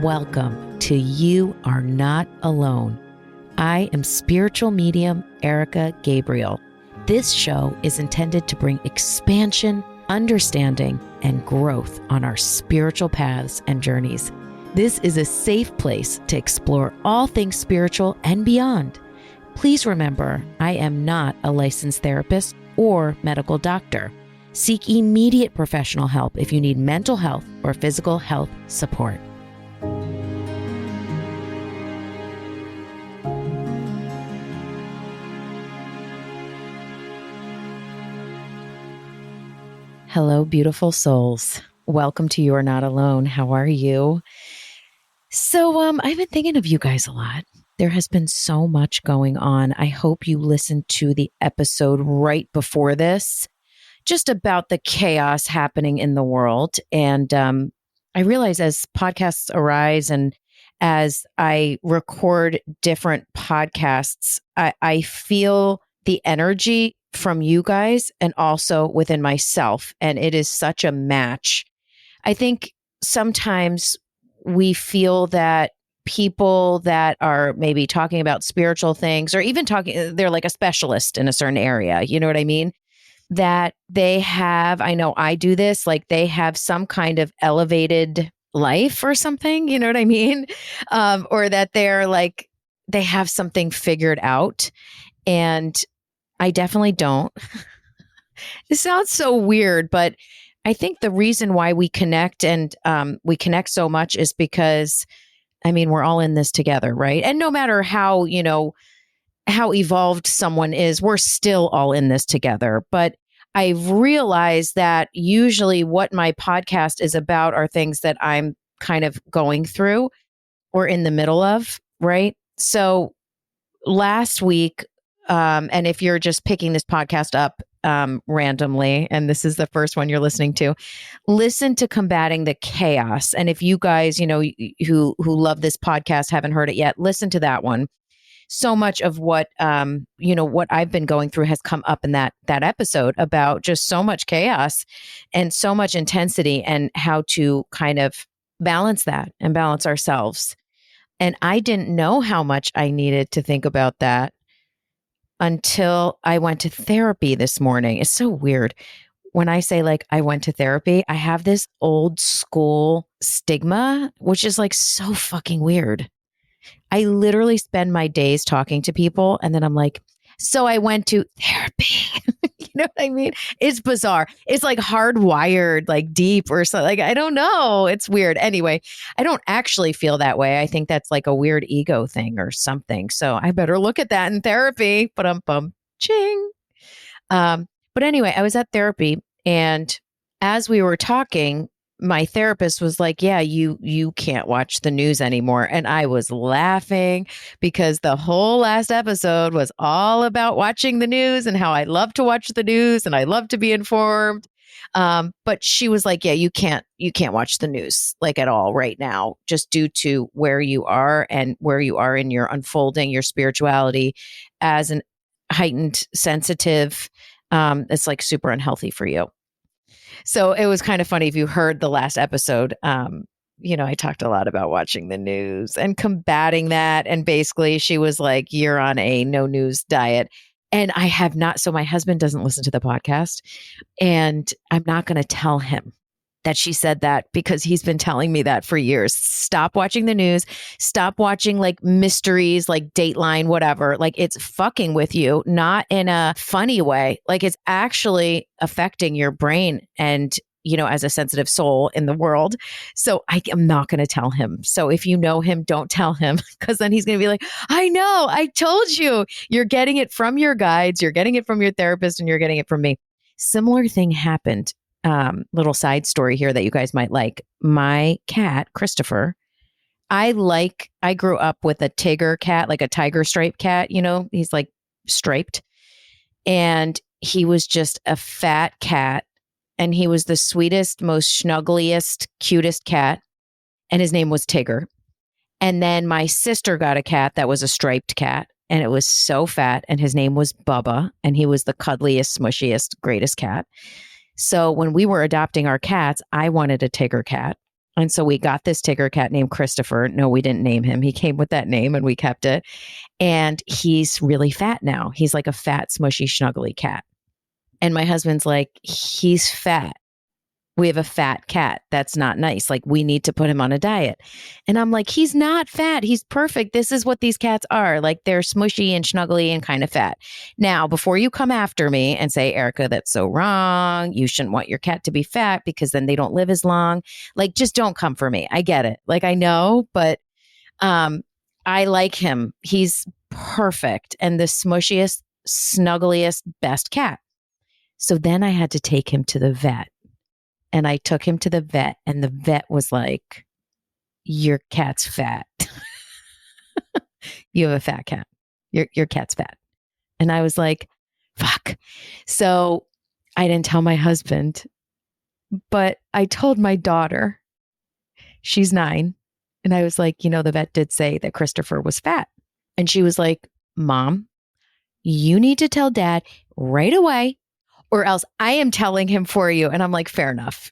Welcome to You Are Not Alone. I am spiritual medium Erica Gabriel. This show is intended to bring expansion, understanding, and growth on our spiritual paths and journeys. This is a safe place to explore all things spiritual and beyond. Please remember, I am not a licensed therapist or medical doctor. Seek immediate professional help if you need mental health or physical health support. Hello, beautiful souls. Welcome to You Are Not Alone. How are you? So, I've been thinking of you guys a lot. There has been so much going on. I hope you listened to the episode right before this, just about the chaos happening in the world. And I realize as podcasts arise and as I record different podcasts, I feel the energy from you guys and also within myself. And it is such a match. I think sometimes we feel that people that are maybe talking about spiritual things or even they're like a specialist in a certain area. You know what I mean? That they have, I know I do this, like they have some kind of elevated life or something. You know what I mean? Or that they're like, they have something figured out. And I definitely don't. It sounds so weird, but I think the reason why we connect and we connect so much is because, I mean, we're all in this together, right? And no matter how, how evolved someone is, we're still all in this together. But I've realized that usually what my podcast is about are things that I'm kind of going through or in the middle of, right? So last week, and if you're just picking this podcast up randomly, and this is the first one you're listening to, listen to Combating the Chaos. And if you guys, who love this podcast haven't heard it yet, listen to that one. So much of what, what I've been going through has come up in that episode about just so much chaos and so much intensity and how to kind of balance that and balance ourselves. And I didn't know how much I needed to think about that until I went to therapy this morning. It's so weird. When I say like I went to therapy, I have this old school stigma, which is like so fucking weird. I literally spend my days talking to people and then I'm like, so I went to therapy. You know what I mean? It's bizarre. It's like hardwired, like deep or something. Like, I don't know. It's weird. Anyway, I don't actually feel that way. I think that's like a weird ego thing or something. So I better look at that in therapy. Ching. But anyway, I was at therapy and as we were talking, my therapist was like, yeah, you can't watch the news anymore. And I was laughing because the whole last episode was all about watching the news and how I love to watch the news and I love to be informed. But she was like, yeah, you can't watch the news like at all right now, just due to where you are and where you are in your unfolding, your spirituality as an heightened sensitive. It's like super unhealthy for you. So it was kind of funny if you heard the last episode. I talked a lot about watching the news and combating that. And basically she was like, you're on a no news diet. And I have not. So my husband doesn't listen to the podcast and I'm not going to tell him that she said that because he's been telling me that for years. Stop watching the news. Stop watching like mysteries, like Dateline, whatever. Like it's fucking with you, not in a funny way. Like it's actually affecting your brain and, as a sensitive soul in the world. So I am not going to tell him. So if you know him, don't tell him because then he's going to be like, I know, I told you. You're getting it from your guides. You're getting it from your therapist and you're getting it from me. Similar thing happened. Little side story here that you guys might like. My cat, Christopher, I grew up with a Tigger cat, like a tiger stripe cat, he's like striped. And he was just a fat cat. And he was the sweetest, most snuggliest, cutest cat. And his name was Tigger. And then my sister got a cat that was a striped cat. And it was so fat. And his name was Bubba. And he was the cuddliest, smushiest, greatest cat. So when we were adopting our cats, I wanted a Tigger cat. And so we got this tiger cat named Christopher. No, we didn't name him. He came with that name and we kept it. And he's really fat now. He's like a fat, smushy, snuggly cat. And my husband's like, he's fat. We have a fat cat. That's not nice. Like, we need to put him on a diet. And I'm like, he's not fat. He's perfect. This is what these cats are. Like, they're smushy and snuggly and kind of fat. Now, before you come after me and say, Erica, that's so wrong. You shouldn't want your cat to be fat because then they don't live as long. Like, just don't come for me. I get it. Like, I know, but I like him. He's perfect and the smushiest, snuggliest, best cat. So then I had to take him to the vet. And I took him to the vet, and the vet was like, your cat's fat. You have a fat cat. Your cat's fat. And I was like, fuck. So I didn't tell my husband, but I told my daughter. She's 9. And I was like, the vet did say that Christopher was fat. And she was like, Mom, you need to tell Dad right away, or else I am telling him for you. And I'm like, fair enough.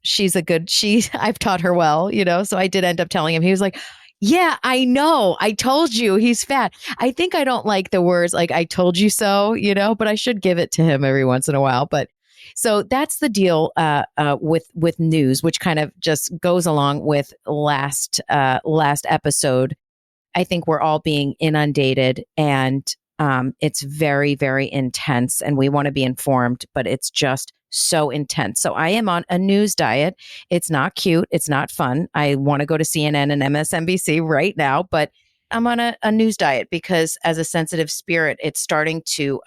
I've taught her well, so I did end up telling him. He was like, yeah, I know. I told you he's fat. I think I don't like the words like, I told you so, but I should give it to him every once in a while. But so that's the deal with news, which kind of just goes along with last episode. I think we're all being inundated, and it's very, very intense, and we want to be informed, but it's just so intense. So I am on a news diet. It's not cute. It's not fun. I want to go to CNN and MSNBC right now, but I'm on a news diet because as a sensitive spirit, it's starting to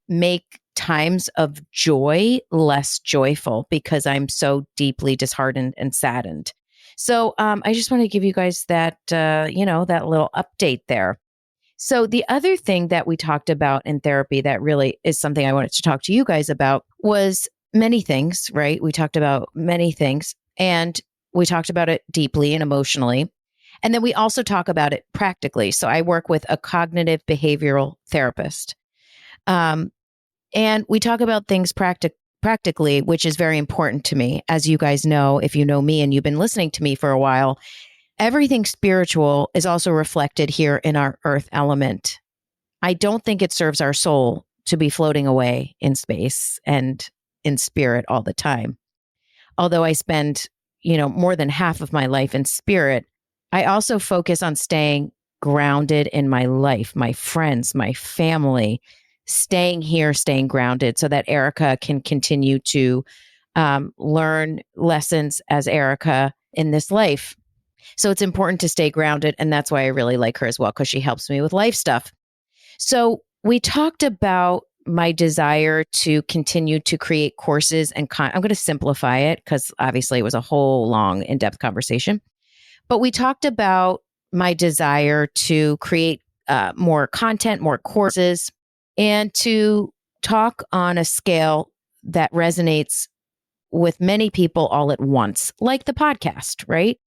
make times of joy less joyful because I'm so deeply disheartened and saddened. So I just want to give you guys that, that little update there. So the other thing that we talked about in therapy that really is something I wanted to talk to you guys about was many things, right? We talked about many things, and we talked about it deeply and emotionally. And then we also talk about it practically. So I work with a cognitive behavioral therapist. And we talk about things practically, which is very important to me. As you guys know, if you know me and you've been listening to me for a while, everything spiritual is also reflected here in our earth element. I don't think it serves our soul to be floating away in space and in spirit all the time. Although I spend, more than half of my life in spirit, I also focus on staying grounded in my life, my friends, my family, staying here, staying grounded so that Erica can continue to learn lessons as Erica in this life. So it's important to stay grounded. And that's why I really like her as well, because she helps me with life stuff. So we talked about my desire to continue to create courses and I'm going to simplify it because obviously it was a whole long in-depth conversation. But we talked about my desire to create more content, more courses, and to talk on a scale that resonates with many people all at once, like the podcast, right?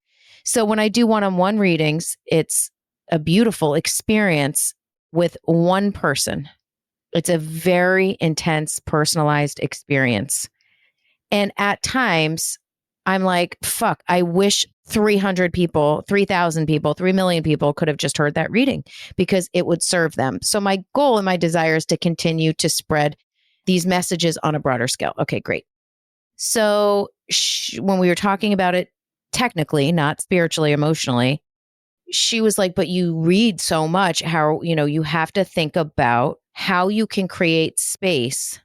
So when I do one-on-one readings, it's a beautiful experience with one person. It's a very intense, personalized experience. And at times, I'm like, fuck, I wish 300 people, 3,000 people, 3 million people could have just heard that reading because it would serve them. So my goal and my desire is to continue to spread these messages on a broader scale. Okay, great. So when we were talking about it, technically, not spiritually, emotionally, she was like, but you read so much, how, you have to think about how you can create space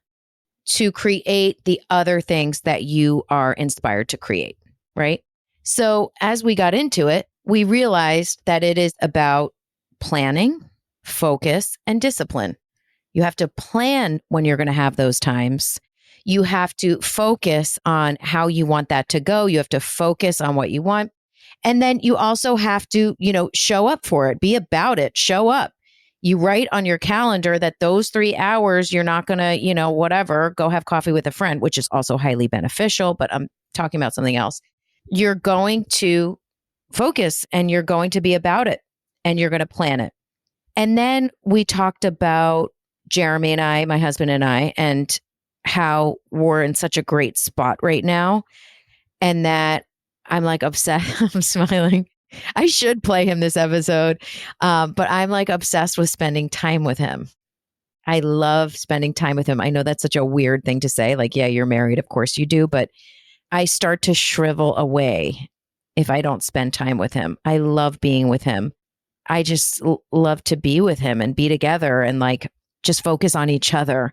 to create the other things that you are inspired to create, right? So as we got into it, we realized that it is about planning, focus, and discipline. You have to plan when you're going to have those times. You have to focus on how you want that to go. You have to focus on what you want. And then you also have to, show up for it, be about it, show up. You write on your calendar that those 3 hours, you're not going to, whatever, go have coffee with a friend, which is also highly beneficial, but I'm talking about something else. You're going to focus and you're going to be about it and you're going to plan it. And then we talked about Jeremy and I, my husband and I, and how we're in such a great spot right now. And that I'm like obsessed. I'm smiling. I should play him this episode. But I'm like obsessed with spending time with him. I love spending time with him. I know that's such a weird thing to say. Like, yeah, you're married. Of course you do. But I start to shrivel away if I don't spend time with him. I love being with him. I just love to be with him and be together and like just focus on each other.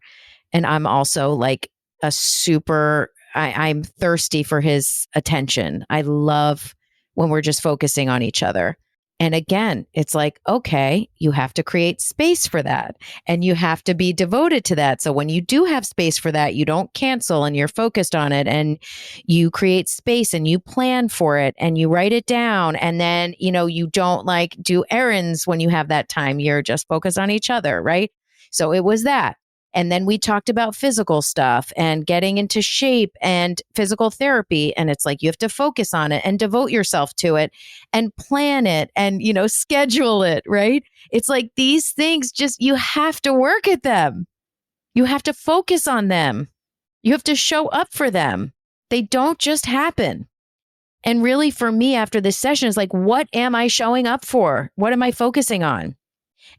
And I'm also like a super, I'm thirsty for his attention. I love when we're just focusing on each other. And again, it's like, okay, you have to create space for that and you have to be devoted to that. So when you do have space for that, you don't cancel and you're focused on it and you create space and you plan for it and you write it down. And then, you don't like do errands when you have that time. You're just focused on each other, right? So it was that. And then we talked about physical stuff and getting into shape and physical therapy. And it's like you have to focus on it and devote yourself to it and plan it and, schedule it, right? It's like these things just, you have to work at them. You have to focus on them. You have to show up for them. They don't just happen. And really for me after this session is like, what am I showing up for? What am I focusing on?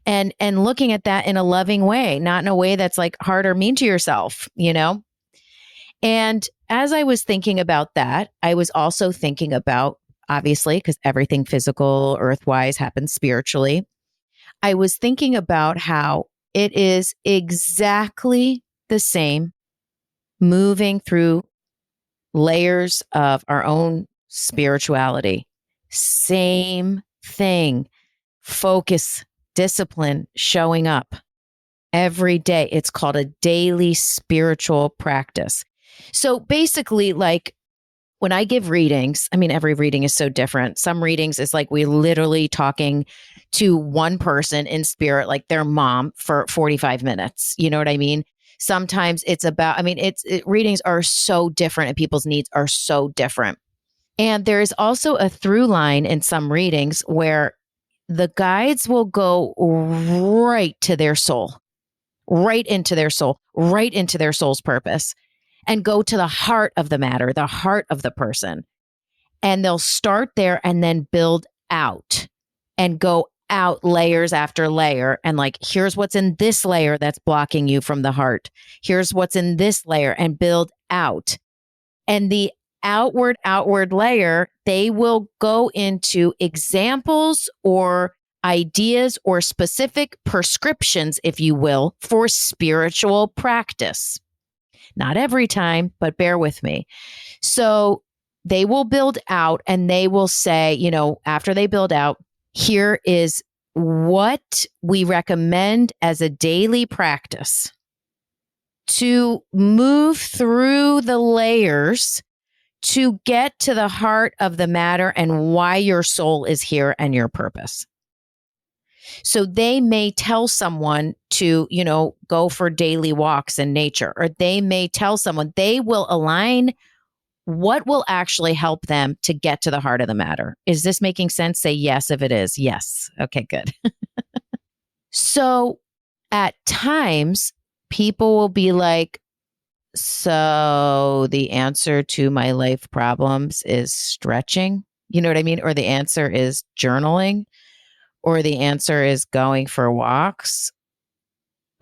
And looking at that in a loving way, not in a way that's like hard or mean to yourself, And as I was thinking about that, I was also thinking about, obviously, because everything physical, earthwise happens spiritually. I was thinking about how it is exactly the same moving through layers of our own spirituality. Same thing. Focus, discipline, showing up every day. It's called a daily spiritual practice. So basically, like when I give readings, I mean, every reading is so different. Some readings is like we literally talking to one person in spirit, like their mom for 45 minutes. You know what I mean? Sometimes it's about, readings are so different and people's needs are so different. And there is also a through line in some readings where the guides will go right to their soul, right into their soul, right into their soul's purpose, and go to the heart of the matter, the heart of the person. And they'll start there and then build out and go out layers after layer. And like, here's what's in this layer that's blocking you from the heart. Here's what's in this layer and build out. And the outward layer, they will go into examples or ideas or specific prescriptions, if you will, for spiritual practice. Not every time, but bear with me. So they will build out and they will say, after they build out, here is what we recommend as a daily practice to move through the layers to get to the heart of the matter and why your soul is here and your purpose. So they may tell someone to, go for daily walks in nature, or they may tell someone they will align what will actually help them to get to the heart of the matter. Is this making sense? Say yes if it is. Yes. Okay, good. So at times, people will be like, so the answer to my life problems is stretching. You know what I mean? Or the answer is journaling, or the answer is going for walks.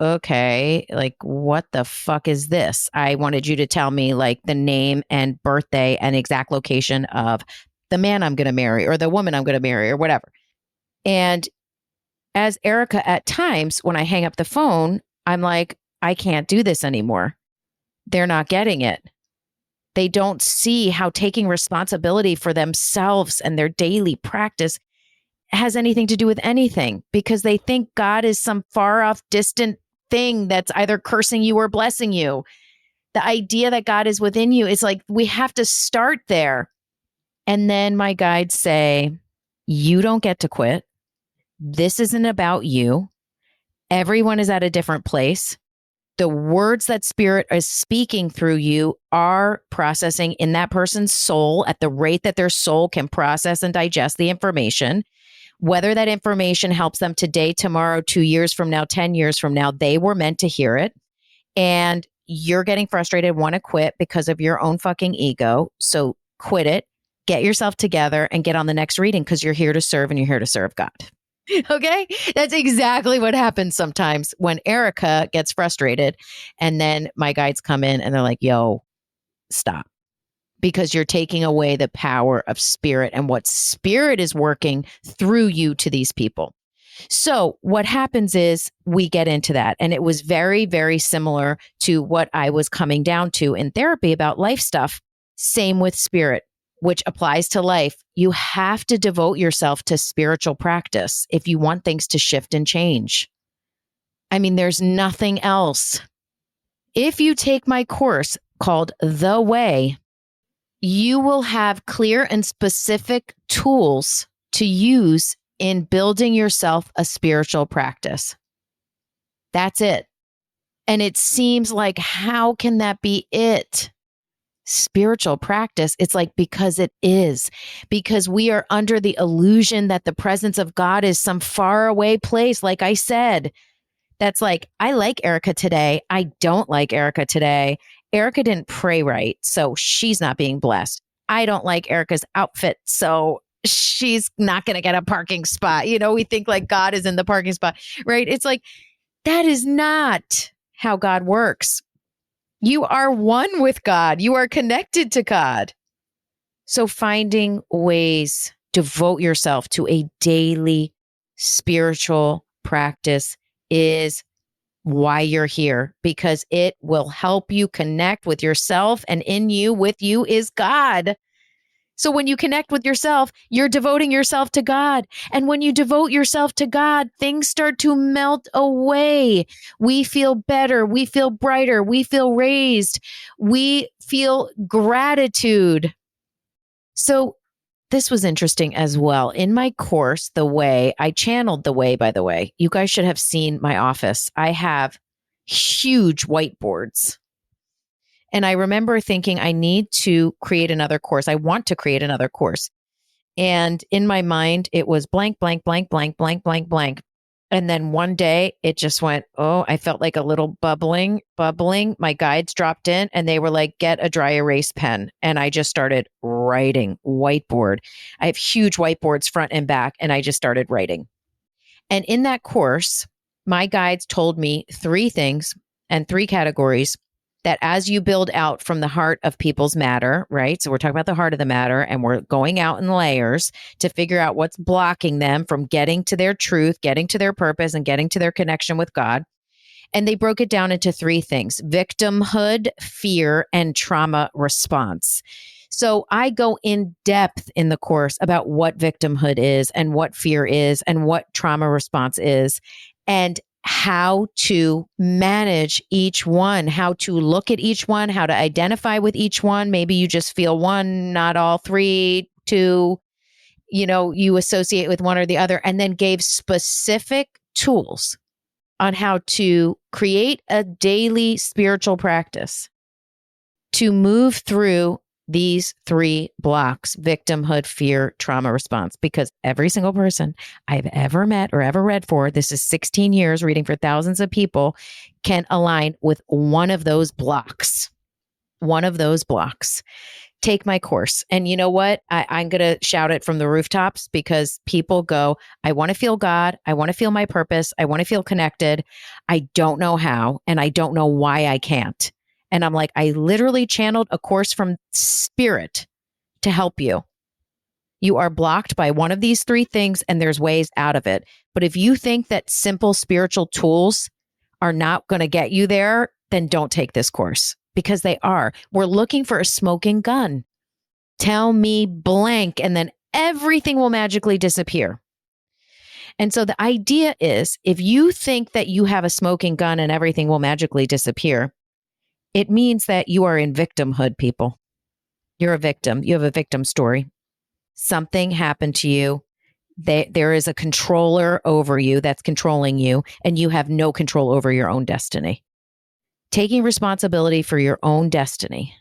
Okay, like what the fuck is this? I wanted you to tell me like the name and birthday and exact location of the man I'm going to marry or the woman I'm going to marry or whatever. And as Erica, at times when I hang up the phone, I'm like, I can't do this anymore. They're not getting it. They don't see how taking responsibility for themselves and their daily practice has anything to do with anything, because they think God is some far off, distant thing that's either cursing you or blessing you. The idea that God is within you is like, we have to start there. And then my guides say, you don't get to quit. This isn't about you. Everyone is at a different place. The words that spirit is speaking through you are processing in that person's soul at the rate that their soul can process and digest the information. Whether that information helps them today, tomorrow, 2 years from now, 10 years from now, they were meant to hear it. And you're getting frustrated, want to quit because of your own fucking ego. So quit it, get yourself together and get on the next reading because you're here to serve and you're here to serve God. Okay. That's exactly what happens sometimes when Erica gets frustrated. And then my guides come in and they're like, yo, stop. Because you're taking away the power of spirit and what spirit is working through you to these people. So what happens is we get into that. And it was very, very similar to what I was coming down to in therapy about life stuff. Same with spirit, which applies to life. You have to devote yourself to spiritual practice if you want things to shift and change. I mean, there's nothing else. If you take my course called The Way, you will have clear and specific tools to use in building yourself a spiritual practice. That's it. And it seems like, how can that be it? Spiritual practice. It's like, because it is. Because we are under the illusion that the presence of God is some faraway place. Like I said, that's like, I like Erica today. I don't like Erica today. Erica didn't pray right, so she's not being blessed. I don't like Erica's outfit, so she's not going to get a parking spot. You know, we think like God is in the parking spot, right? It's like, that is not how God works. You are one with God. You are connected to God. So finding ways, devote yourself to a daily spiritual practice is why you're here, because it will help you connect with yourself, and in you, with you, is God. So when you connect with yourself, you're devoting yourself to God. And when you devote yourself to God, things start to melt away. We feel better. We feel brighter. We feel raised. We feel gratitude. So this was interesting as well. In my course, The Way, I channeled The Way, by the way. You guys should have seen my office. I have huge whiteboards. And I remember thinking, I need to create another course. I want to create another course. And in my mind, it was blank, blank, blank, blank, blank, blank, blank. And then one day it just went, oh, I felt like a little bubbling. My guides dropped in and they were like, get a dry erase pen. And I just started writing. Whiteboard. I have huge whiteboards front and back, and I just started writing. And in that course, my guides told me 3 things and 3 categories that as you build out from the heart of people's matter, right? So we're talking about the heart of the matter, and we're going out in layers to figure out what's blocking them from getting to their truth, getting to their purpose, and getting to their connection with God. And they broke it down into 3 things: victimhood, fear, and trauma response. So I go in depth in the course about what victimhood is and what fear is and what trauma response is, and how to manage each one, how to look at each one, how to identify with each one. Maybe you just feel one, not all 3, 2, you associate with one or the other, and then gave specific tools on how to create a daily spiritual practice to move through these 3 blocks: victimhood, fear, trauma response. Because every single person I've ever met or ever read for, this is 16 years reading for thousands of people, can align with one of those blocks. One of those blocks. Take my course. And you know what? I'm going to shout it from the rooftops, because people go, I want to feel God. I want to feel my purpose. I want to feel connected. I don't know how, and I don't know why I can't. And I'm like, I literally channeled a course from spirit to help you. You are blocked by one of these 3 things, and there's ways out of it. But if you think that simple spiritual tools are not going to get you there, then don't take this course, because they are. We're looking for a smoking gun. Tell me blank, and then everything will magically disappear. And so the idea is, if you think that you have a smoking gun and everything will magically disappear, it means that you are in victimhood, people. You're a victim. You have a victim story. Something happened to you. There is a controller over you that's controlling you, and you have no control over your own destiny. Taking responsibility for your own destiny,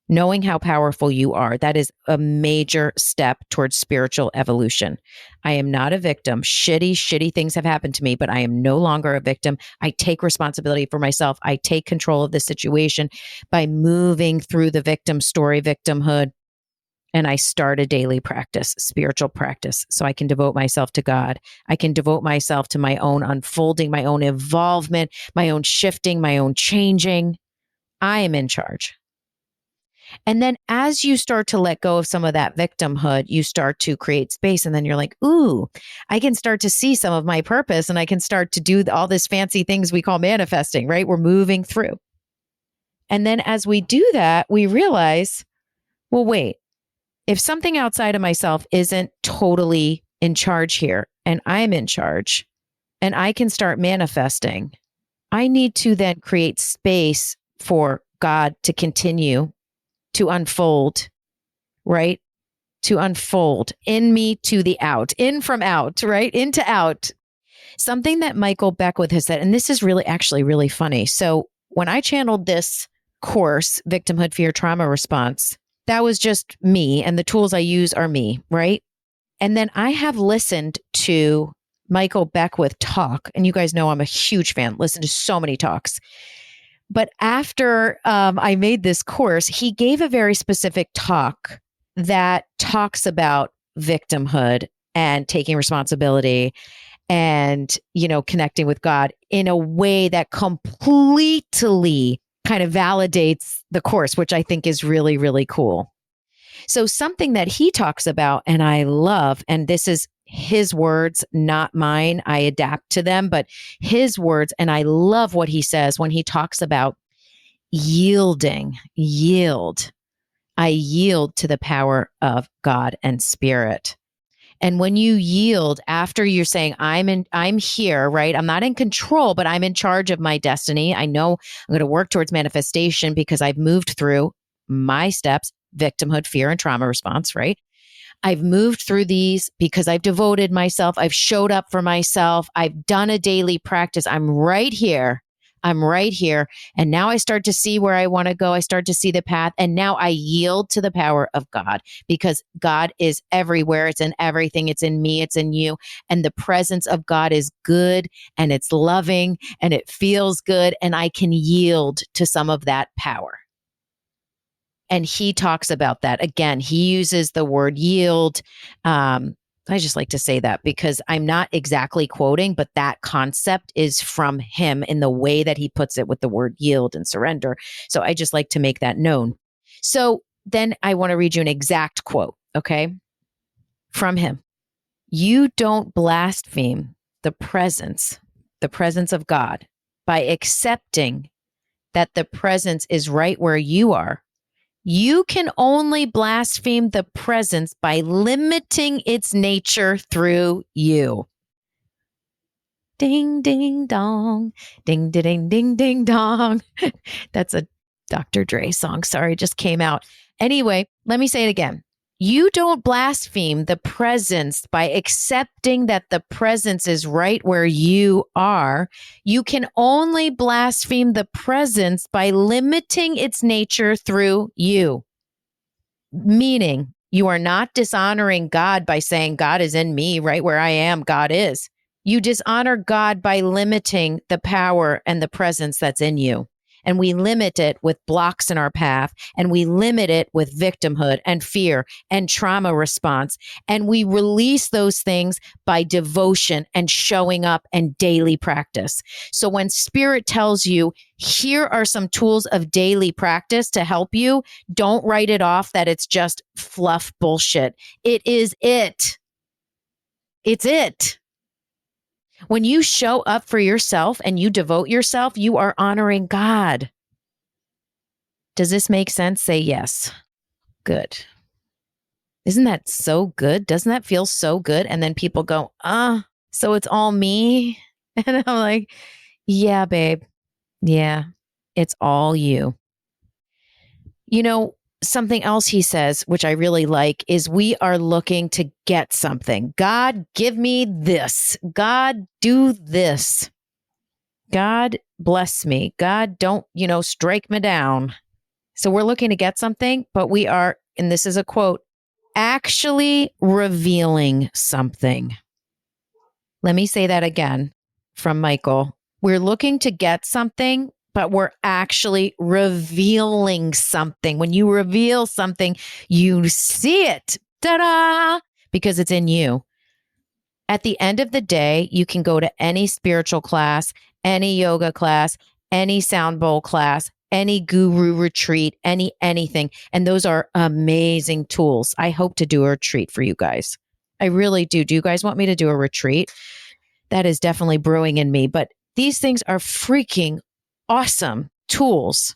knowing how powerful you are, that is a major step towards spiritual evolution. I am not a victim. Shitty things have happened to me, but I am no longer a victim. I take responsibility for myself. I take control of the situation by moving through the victim story, victimhood. and I start a daily practice, spiritual practice, so I can devote myself to God. I can devote myself to my own unfolding, my own involvement, my own shifting, my own changing. I am in charge. And then as you start to let go of some of that victimhood, you start to create space. And then you're like, ooh, I can start to see some of my purpose, and I can start to do all this fancy things we call manifesting, right? We're moving through. And then as we do that, we realize, well, wait, if something outside of myself isn't totally in charge here and I'm in charge and I can start manifesting, I need to then create space for God to continue to unfold, right? To unfold in me to the out, in from out, right? Into out. Something that Michael Beckwith has said, and this is really actually really funny. So when I channeled this course, Victimhood, Fear, Trauma Response, that was just me, and the tools I use are me, right? And then I have listened to Michael Beckwith talk, and you guys know I'm a huge fan, listen to so many talks. But after I made this course, he gave a very specific talk that talks about victimhood and taking responsibility and, connecting with God in a way that completely kind of validates the course, which I think is really, really cool. So something that he talks about, and I love, and this is his words, not mine. I adapt to them, but his words. And I love what he says when he talks about yielding, yield. I yield to the power of God and spirit. And when you yield after you're saying, I'm here, right? I'm not in control, but I'm in charge of my destiny. I know I'm going to work towards manifestation because I've moved through my steps, victimhood, fear, and trauma response, right? I've moved through these because I've devoted myself. I've showed up for myself. I've done a daily practice. I'm right here. And now I start to see where I want to go. I start to see the path. And now I yield to the power of God because God is everywhere. It's in everything. It's in me. It's in you. And the presence of God is good and it's loving and it feels good. And I can yield to some of that power. And he talks about that. Again, he uses the word yield. I just like to say that because I'm not exactly quoting, but that concept is from him in the way that he puts it with the word yield and surrender. So I just like to make that known. So then I want to read you an exact quote, okay, from him. You don't blaspheme the presence of God by accepting that the presence is right where you are. You can only blaspheme the presence by limiting its nature through you. Ding, ding, dong. Ding, ding, ding, ding, dong. That's a Dr. Dre song. Sorry, just came out. Anyway, let me say it again. You don't blaspheme the presence by accepting that the presence is right where you are. You can only blaspheme the presence by limiting its nature through you. Meaning, you are not dishonoring God by saying, God is in me, right where I am, God is. You dishonor God by limiting the power and the presence that's in you. And we limit it with blocks in our path, and we limit it with victimhood and fear and trauma response. And we release those things by devotion and showing up and daily practice. So when Spirit tells you, here are some tools of daily practice to help you, don't write it off that it's just fluff bullshit. It is it. It's it. When you show up for yourself and you devote yourself, you are honoring God. Does this make sense? Say yes. Good. Isn't that so good? Doesn't that feel so good? And then people go, so it's all me? And I'm like, yeah, babe. Yeah, it's all you. Something else he says, which I really like, is we are looking to get something. God, give me this. God, do this. God, bless me. God, don't, strike me down. So we're looking to get something, but we are, and this is a quote, actually revealing something. Let me say that again from Michael. We're looking to get something, but we're actually revealing something. When you reveal something, you see it. Ta-da! Because it's in you. At the end of the day, you can go to any spiritual class, any yoga class, any sound bowl class, any guru retreat, anything. And those are amazing tools. I hope to do a retreat for you guys. I really do. Do you guys want me to do a retreat? That is definitely brewing in me. But these things are freaking awesome tools.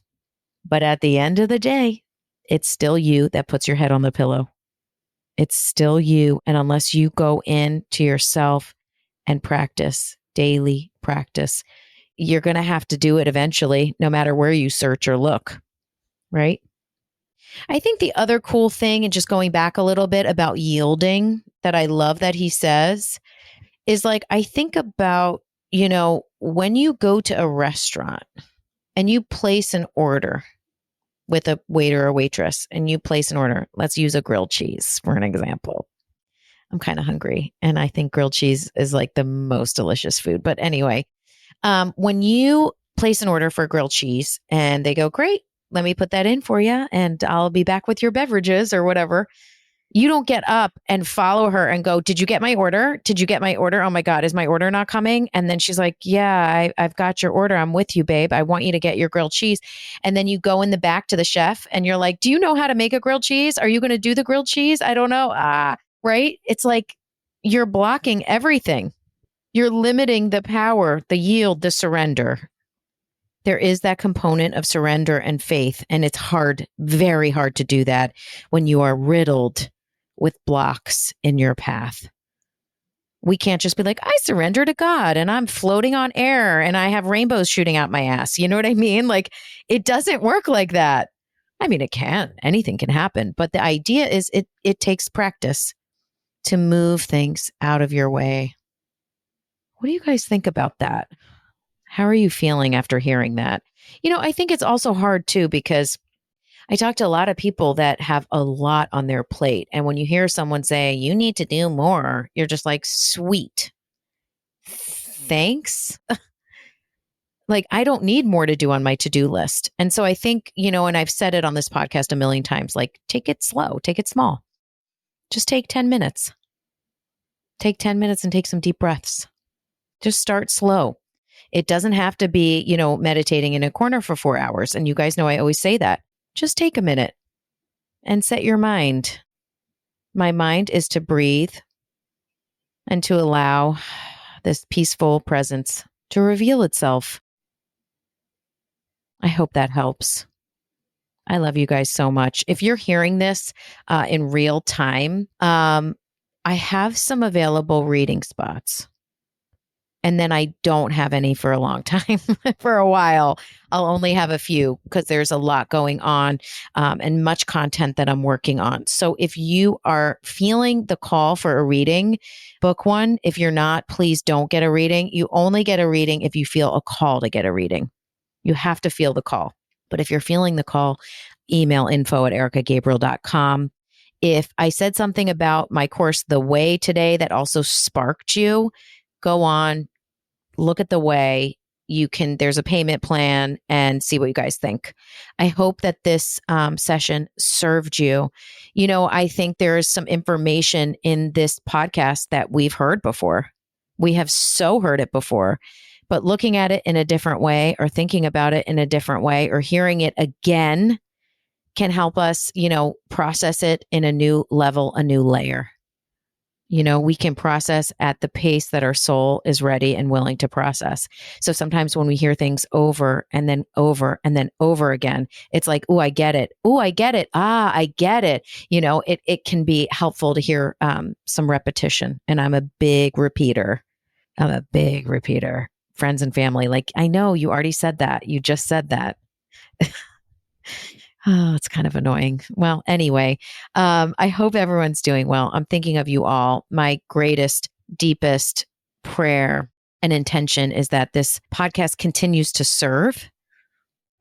But at the end of the day, it's still you that puts your head on the pillow. It's still you. And unless you go into yourself and practice, daily practice, you're going to have to do it eventually, no matter where you search or look, right? I think the other cool thing, and just going back a little bit about yielding, that I love that he says, is like, I think about, when you go to a restaurant and you place an order with a waiter or waitress and you place an order, let's use a grilled cheese for an example. I'm kind of hungry and I think grilled cheese is like the most delicious food. But anyway, when you place an order for grilled cheese and they go, great, let me put that in for you and I'll be back with your beverages or whatever. You don't get up and follow her and go, did you get my order? Did you get my order? Oh my God, is my order not coming? And then she's like, yeah, I've got your order. I'm with you, babe. I want you to get your grilled cheese. And then you go in the back to the chef and you're like, do you know how to make a grilled cheese? Are you going to do the grilled cheese? I don't know. Right? It's like you're blocking everything. You're limiting the power, the yield, the surrender. There is that component of surrender and faith. And it's hard, very hard to do that when you are riddled with blocks in your path. We can't just be like, I surrender to God and I'm floating on air and I have rainbows shooting out my ass. You know what I mean? Like, it doesn't work like that. I mean, it can. Anything can happen. But the idea is it takes practice to move things out of your way. What do you guys think about that? How are you feeling after hearing that? I think it's also hard too, because I talk to a lot of people that have a lot on their plate. And when you hear someone say, you need to do more, you're just like, sweet. Thanks. Like, I don't need more to do on my to-do list. And so I think, and I've said it on this podcast a million times, like, take it slow, take it small. Just take 10 minutes. Take 10 minutes and take some deep breaths. Just start slow. It doesn't have to be, meditating in a corner for 4 hours. And you guys know I always say that. Just take a minute and set your mind. My mind is to breathe and to allow this peaceful presence to reveal itself. I hope that helps. I love you guys so much. If you're hearing this in real time, I have some available reading spots. And then I don't have any for a long time. For a while, I'll only have a few because there's a lot going on and much content that I'm working on. So if you are feeling the call for a reading, book one. If you're not, please don't get a reading. You only get a reading if you feel a call to get a reading. You have to feel the call. But if you're feeling the call, email info@ericagabriel.com. If I said something about my course, The Way, today that also sparked you, go on. Look at The Way. There's a payment plan and see what you guys think. I hope that this session served you. I think there is some information in this podcast that we've heard before. We have so heard it before, but looking at it in a different way or thinking about it in a different way or hearing it again can help us, process it in a new level, a new layer. We can process at the pace that our soul is ready and willing to process. So sometimes when we hear things over and then over and then over again, it's like, oh, I get it. Oh, I get it. I get it. It can be helpful to hear some repetition. And I'm a big repeater. Friends and family, like, I know you already said that. You just said that. Oh, it's kind of annoying. Well, anyway, I hope everyone's doing well. I'm thinking of you all. My greatest, deepest prayer and intention is that this podcast continues to serve,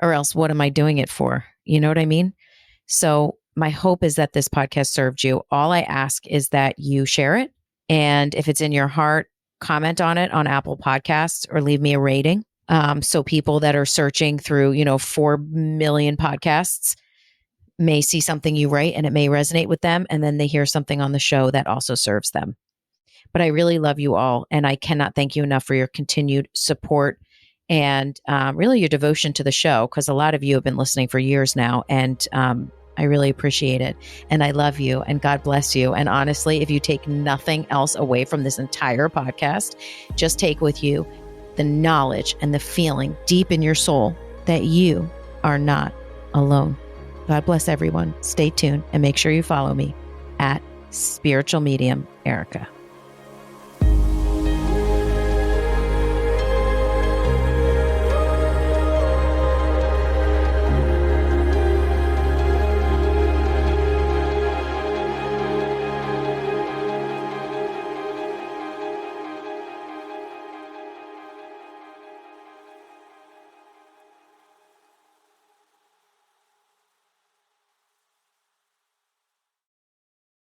or else what am I doing it for? You know what I mean? So my hope is that this podcast served you. All I ask is that you share it. And if it's in your heart, comment on it on Apple Podcasts or leave me a rating. So people that are searching through, 4 million podcasts may see something you write and it may resonate with them. And then they hear something on the show that also serves them. But I really love you all. And I cannot thank you enough for your continued support and really your devotion to the show, because a lot of you have been listening for years now. And I really appreciate it. And I love you and God bless you. And honestly, if you take nothing else away from this entire podcast, just take with you the knowledge and the feeling deep in your soul that you are not alone. God bless everyone. Stay tuned and make sure you follow me at Spiritual Medium Erica.